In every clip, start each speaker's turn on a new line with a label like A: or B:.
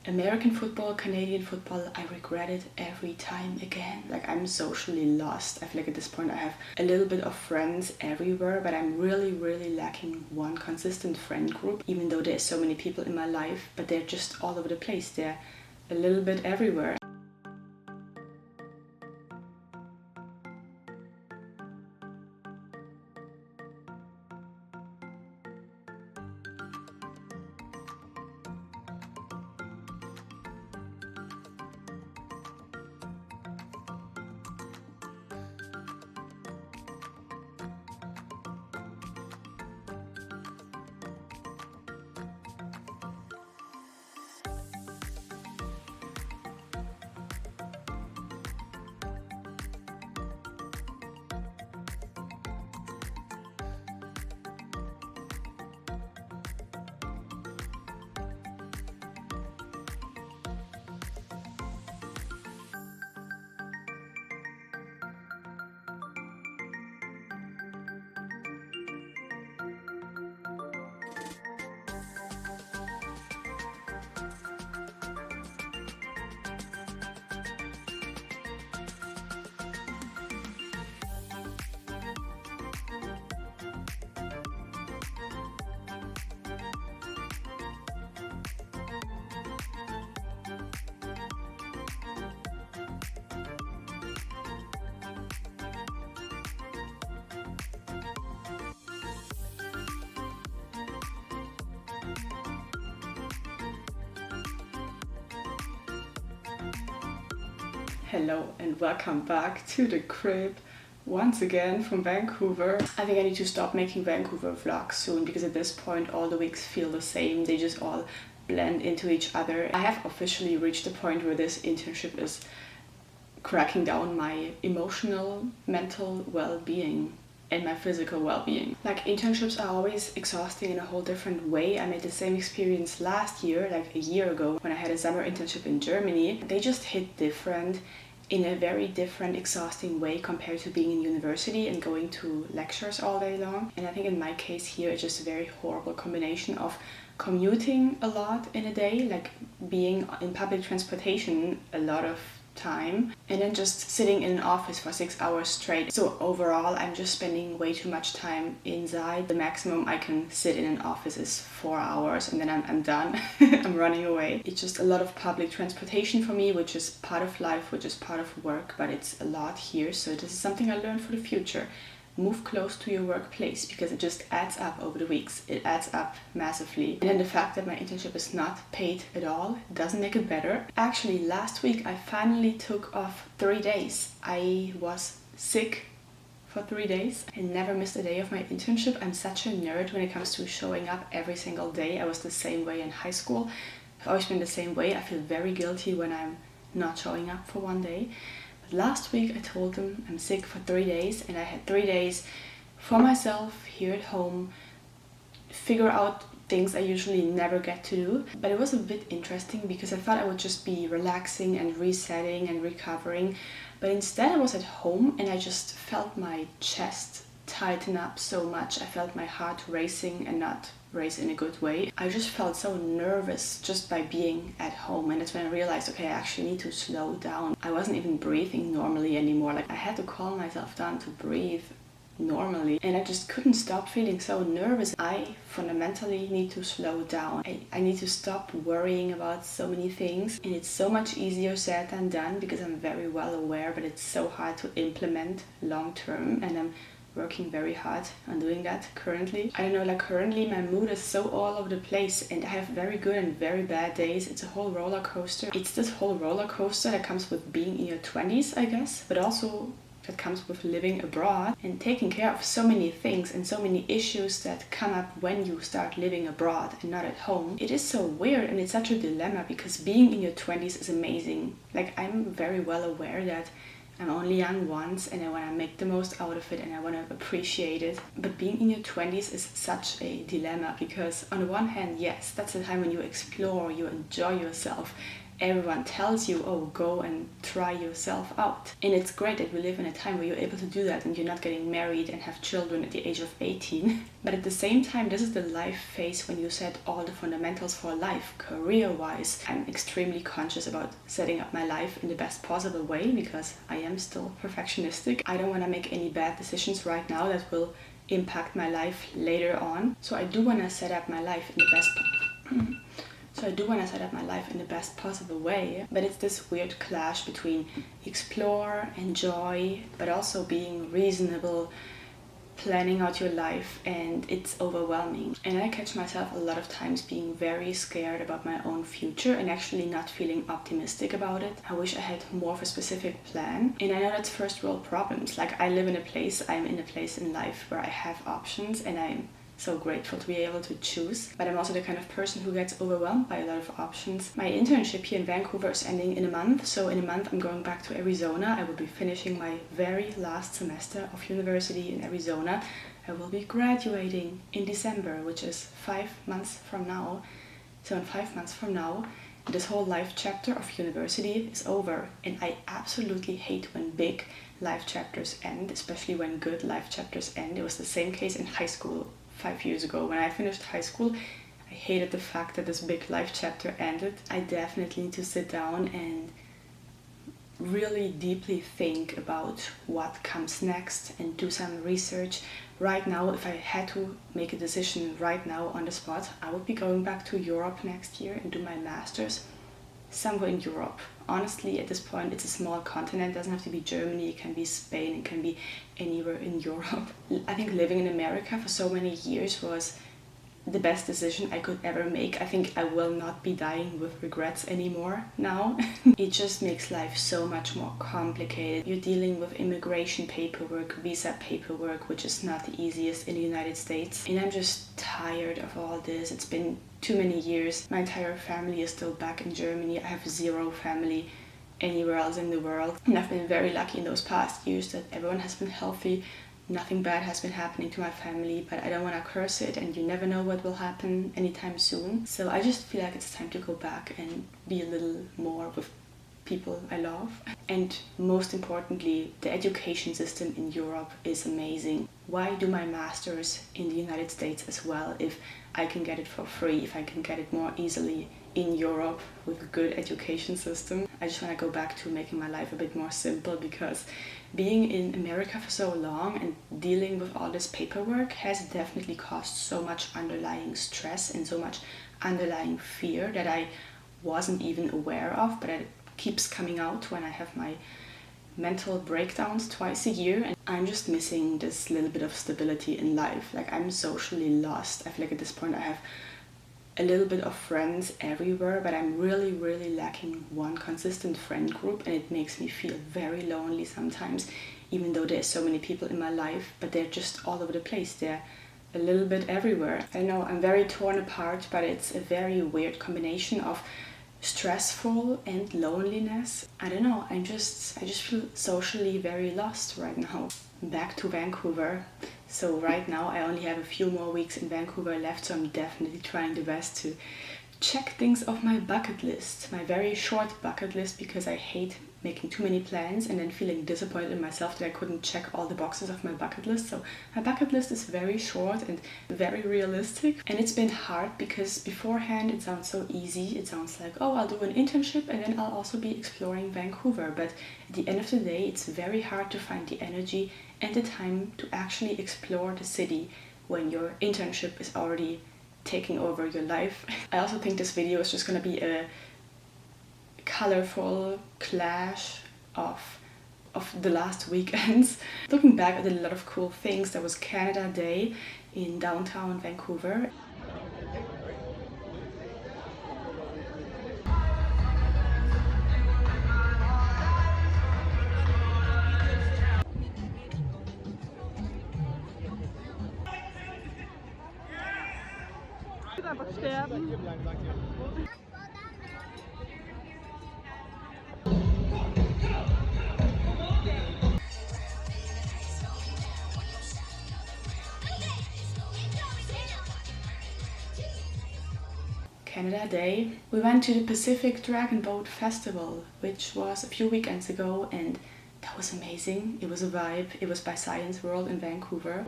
A: American football, Canadian football, I regret it every time again. Like, I'm socially lost. I feel like at this point I have a little bit of friends everywhere, but I'm really lacking one consistent friend group, even though there's so many people in my life, but they're just all over the place. They're a little bit everywhere. Hello and welcome back to the crib once again from Vancouver. I think I need to stop making Vancouver vlogs soon because at this point all the weeks feel the same. They just all blend into each other. I have officially reached the point where this internship is cracking down my emotional, mental well-being and my physical well-being. Like, internships are always exhausting in a whole different way. I made the same experience last year, like a year ago, when I had a summer internship in Germany. They just hit different in a very different, exhausting way compared to being in university and going to lectures all day long. And I think in my case here, it's just a very horrible combination of commuting a lot in a day, like being in public transportation a lot of time, and then just sitting in an office for 6 hours straight. So overall, I'm just spending way too much time inside. The maximum I can sit in an office is 4 hours and then I'm done. I'm running away. It's just a lot of public transportation for me, which is part of life, which is part of work, but it's a lot here. So this is something I learned for the future. Move close to your workplace because it just adds up over the weeks. It adds up massively. And then the fact that my internship is not paid at all doesn't make it better. Actually, last week I finally took off 3 days. I was sick for 3 days and never missed a day of my internship. I'm such a nerd when it comes to showing up every single day. I was the same way in high school. I've always been the same way. I feel very guilty when I'm not showing up for one day. Last week I told them I'm sick for 3 days, and I had 3 days for myself here at home, figure out things I usually never get to do. But it was a bit interesting because I thought I would just be relaxing and resetting and recovering, but instead I was at home and I just felt my chest tighten up so much. I felt my heart racing, and not race in a good way. I just felt so nervous just by being at home, and that's when I realized, okay, I actually need to slow down. I wasn't even breathing normally anymore. Like, I had to calm myself down to breathe normally, and I just couldn't stop feeling so nervous. I fundamentally need to slow down. I need to stop worrying about so many things, and it's so much easier said than done because I'm very well aware, but it's so hard to implement long term, and I'm working very hard on doing that currently. I don't know, like, currently my mood is so all over the place, and I have very good and very bad days. It's a whole roller coaster. It's this whole roller coaster that comes with being in your 20s, I guess, but also that comes with living abroad and taking care of so many things and so many issues that come up when you start living abroad and not at home. It is so weird, and it's such a dilemma because being in your 20s is amazing. Like, I'm very well aware that I'm only young once and I want to make the most out of it and I want to appreciate it. But being in your 20s is such a dilemma because on the one hand, yes, that's the time when you explore, you enjoy yourself, everyone tells you, oh, go and try yourself out. And it's great that we live in a time where you're able to do that and you're not getting married and have children at the age of 18. But at the same time, this is the life phase when you set all the fundamentals for life, career-wise. I'm extremely conscious about setting up my life in the best possible way because I am still perfectionistic. I don't want to make any bad decisions right now that will impact my life later on. So I do want to set up my life in the best possible way, but it's this weird clash between explore, enjoy, but also being reasonable, planning out your life, and it's overwhelming. And I catch myself a lot of times being very scared about my own future and actually not feeling optimistic about it. I wish I had more of a specific plan. And I know that's first world problems. Like, I'm in a place in life where I have options, and I'm so grateful to be able to choose. But I'm also the kind of person who gets overwhelmed by a lot of options. My internship here in Vancouver is ending in a month, so in a month I'm going back to Arizona. I will be finishing my very last semester of university in Arizona. I will be graduating in December, which is 5 months from now. So in 5 months from now, this whole life chapter of university is over. And I absolutely hate when big life chapters end, especially when good life chapters end. It was the same case in high school 5 years ago. When I finished high school, I hated the fact that this big life chapter ended. I definitely need to sit down and really deeply think about what comes next and do some research. Right now, if I had to make a decision right now on the spot, I would be going back to Europe next year and do my master's somewhere in Europe. Honestly, at this point, it's a small continent. It doesn't have to be Germany, it can be Spain, it can be anywhere in Europe. I think living in America for so many years was the best decision I could ever make. I think I will not be dying with regrets anymore now. It just makes life so much more complicated. You're dealing with immigration paperwork, visa paperwork, which is not the easiest in the United States. And I'm just tired of all this. It's been too many years. My entire family is still back in Germany. I have zero family anywhere else in the world. And I've been very lucky in those past years that everyone has been healthy. Nothing bad has been happening to my family, but I don't want to curse it, and you never know what will happen anytime soon. So I just feel like it's time to go back and be a little more with people I love. And most importantly, the education system in Europe is amazing. Why do my master's in the United States as well if I can get it for free, if I can get it more easily in Europe with a good education system? I just want to go back to making my life a bit more simple, because being in America for so long and dealing with all this paperwork has definitely caused so much underlying stress and so much underlying fear that I wasn't even aware of, but it keeps coming out when I have my mental breakdowns twice a year. And I'm just missing this little bit of stability in life. Like, I'm socially lost. I feel like at this point I have a little bit of friends everywhere, but I'm really lacking one consistent friend group, and it makes me feel very lonely sometimes, even though there's so many people in my life, but they're just all over the place. They're a little bit everywhere. I know I'm very torn apart, but it's a very weird combination of stressful and loneliness. I don't know, I just feel socially very lost right now. Back to Vancouver. So right now I only have a few more weeks in Vancouver left, so I'm definitely trying the best to check things off my bucket list, my very short bucket list, because I hate making too many plans and then feeling disappointed in myself that I couldn't check all the boxes of my bucket list. So my bucket list is very short and very realistic, and it's been hard because beforehand it sounds so easy. It sounds like, oh, I'll do an internship and then I'll also be exploring Vancouver, but at the end of the day it's very hard to find the energy and the time to actually explore the city when your internship is already taking over your life. I also think this video is just going to be a colorful clash of the last weekends. Looking back, I did a lot of cool things. There was Canada Day in downtown Vancouver. Canada Day. We went to the Pacific Dragonboat Festival, which was a few weekends ago, and that was amazing. It was a vibe. It was by Science World in Vancouver.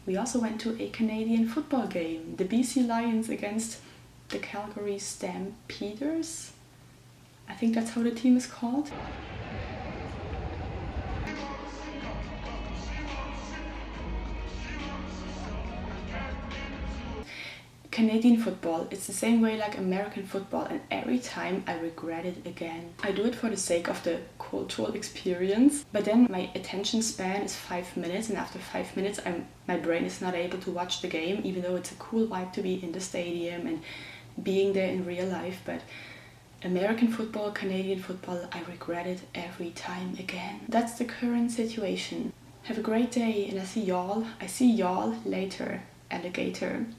A: We also went to a Canadian football game, the BC Lions against the Calgary Stampeders. I think that's how the team is called. Canadian football, it's the same way like American football, and every time I regret it again. I do it for the sake of the cultural experience, but then my attention span is 5 minutes, and after 5 minutes my brain is not able to watch the game, even though it's a cool vibe to be in the stadium and being there in real life. But American football, Canadian football, I regret it every time again. That's the current situation. Have a great day, and I see y'all later, alligator.